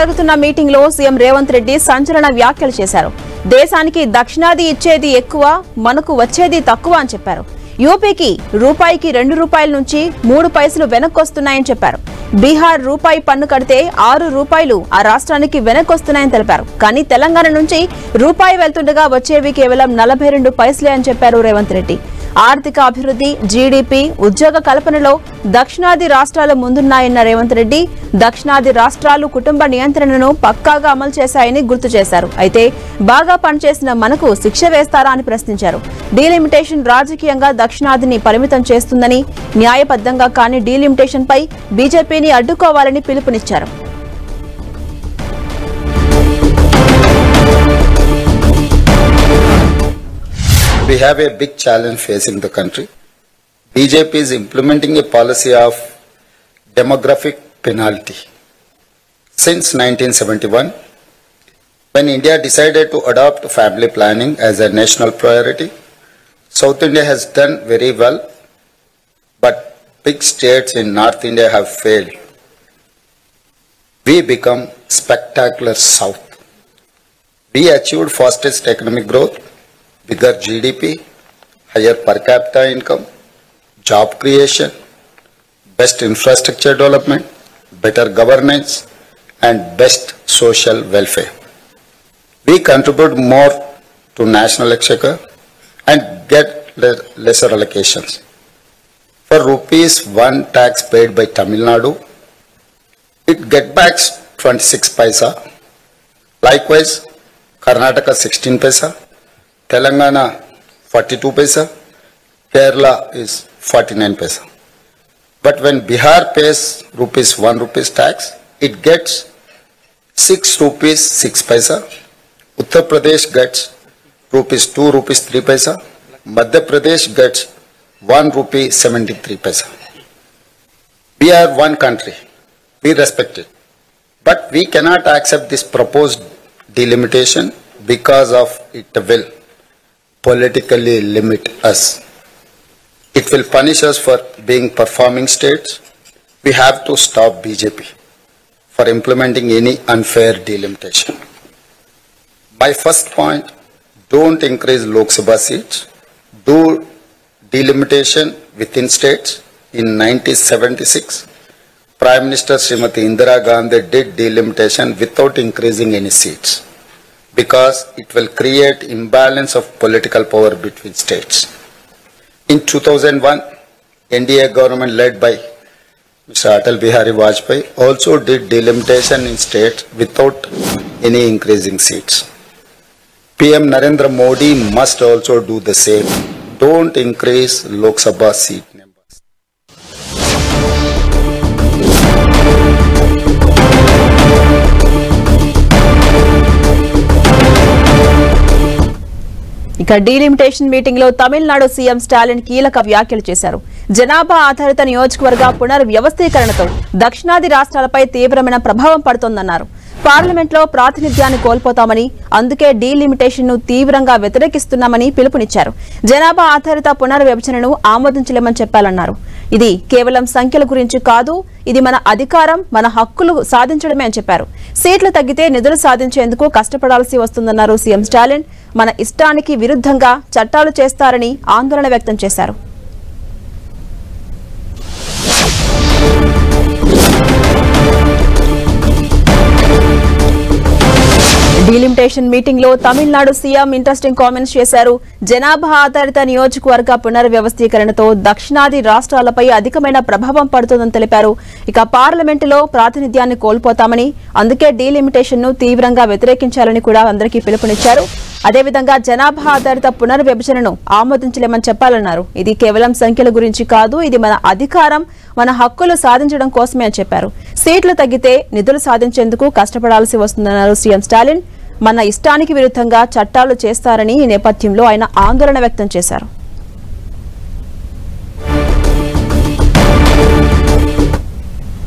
జరుగుతున్న మీటింగ్ లో సీఎం రేవంత్ రెడ్డి సంచలన వ్యాఖ్యలు చేశారు. దేశానికి దక్షిణాది ఇచ్చేది ఎక్కువ, మనకు వచ్చేది తక్కువ అని చెప్పారు. యూపీకి రూపాయికి 2 రూపాయల నుంచి 3 పైసలు వెనక్కొస్తున్నాయని చెప్పారు. బీహార్ రూపాయి పన్ను కడితే 6 రూపాయలు ఆ రాష్ట్రానికి వెనక్కొస్తున్నాయని తెలిపారు. కానీ తెలంగాణ నుంచి రూపాయి వెళ్తుండగా వచ్చేవి కేవలం 42 పైసలే అని చెప్పారు రేవంత్ రెడ్డి. ఆర్థిక అభివృద్ధి, జీడీపీ, ఉద్యోగ కల్పనలో దక్షిణాది రాష్ట్రాలు ముందున్నాయన్న రేవంత్ రెడ్డి దక్షిణాది రాష్ట్రాలు కుటుంబ నియంత్రణను పక్కాగా అమలు చేశాయని గుర్తు చేశారు. అయితే బాగా పనిచేసిన మనకు శిక్ష వేస్తారా అని ప్రశ్నించారు. డీలిమిటేషన్ రాజకీయంగా దక్షిణాదిని పరిమితం చేస్తుందని, న్యాయబద్ధంగా కాని డీలిమిటేషన్ పై బీజేపీని అడ్డుకోవాలని పిలుపునిచ్చారు. We have a big challenge facing the country. BJP is implementing a policy of demographic penalty. Since 1971, when India decided to adopt family planning as a national priority, South India has done very well, but big states in North India have failed. We become spectacular South. We achieved fastest economic growth, bigger GDP, higher per capita income, job creation, best infrastructure development, better governance, and best social welfare. We contribute more to national exchequer and get lesser allocations. For ₹1 tax paid by Tamil Nadu, it get back 26 paisa. Likewise, Karnataka 16 paisa. Telangana 42 paisa, Kerala is 49 paisa. But when Bihar pays ₹1 tax, it gets ₹6 paisa. Uttar Pradesh gets ₹2 3 paisa. Madhya Pradesh gets ₹1 paisa. We are one country. We respect it. But we cannot accept this proposed delimitation because of it will politically limit us. It will punish us for being performing states. We have to stop BJP for implementing any unfair delimitation. My first point, don't increase Lok Sabha seats. Do delimitation within states. In 1976, Prime Minister Srimati Indira Gandhi did delimitation without increasing any seats, because it will create imbalance of political power between states. In 2001, NDA government led by Mr. Atal Bihari Vajpayee also did delimitation in states without any increasing seats. PM Narendra Modi must also do the same. Don't increase Lok Sabha seat numbers. ఇక delimitation meeting లో Tamil Nadu CM Stalin కీలక వ్యాఖ్యలు చేశారు. జనాభా ఆధారిత నియోజకవర్గ పునర్వ్యవస్థీకరణతో దక్షిణాది రాష్ట్రాలపై తీవ్రమైన ప్రభావం పడుతోందన్నారు. పార్లమెంట్ లో ప్రాతినిధ్యాన్ని కోల్పోతామని, అందుకే డీలిమిటేషన్ ను తీవ్రంగా వ్యతిరేకిస్తున్నామని పిలుపునిచ్చారు. జనాభా ఆధారిత పునర్విభజనను ఆమోదించలేమని చెప్పాలన్నారు. ఇది కేవలం సంఖ్యల గురించి కాదు, ఇది మన అధికారం, మన హక్కులు సాధించడమే అని చెప్పారు. సీట్లు తగ్గితే నిధులు సాధించేందుకు కష్టపడాల్సి వస్తుందన్నారు సీఎం స్టాలిన్. మన ఇష్టానికి విరుద్ధంగా చట్టాలు చేస్తారని ఆందోళన వ్యక్తం చేశారు. డీలిమిటేషన్ మీటింగ్ లో తమిళనాడు సీఎం ఇంట్రెస్టింగ్ కామెంట్స్ చేశారు. జనాభా ఆధారిత నియోజకవర్గ పునర్వ్యవస్థీకరణతో దక్షిణాది రాష్ట్రాలపై అధికమైన ప్రభావం పడుతుందని తెలిపారు. ఇక పార్లమెంటులో ప్రాతినిధ్యాన్ని కోల్పోతామని, అందుకే డీలిమిటేషన్ ను తీవ్రంగా వ్యతిరేకించాలని కూడా అందరికీ పిలుపునిచ్చారు. అదేవిధంగా జనాభా ఆధారిత పునర్విభజనను ఆమోదించలేమని చెప్పాలన్నారు. ఇది కేవలం సంఖ్యల గురించి కాదు, ఇది మన అధికారం, మన హక్కులు సాధించడం కోసమే అని చెప్పారు. సీట్లు తగ్గితే నిధులు సాధించేందుకు కష్టపడాల్సి వస్తుందన్నారు సీఎం స్టాలిన్. మన ఇష్టానికి విరుద్ధంగా చట్టాలు చేస్తారని ఈ నేపథ్యంలో ఆయన ఆందోళన వ్యక్తం చేశారు.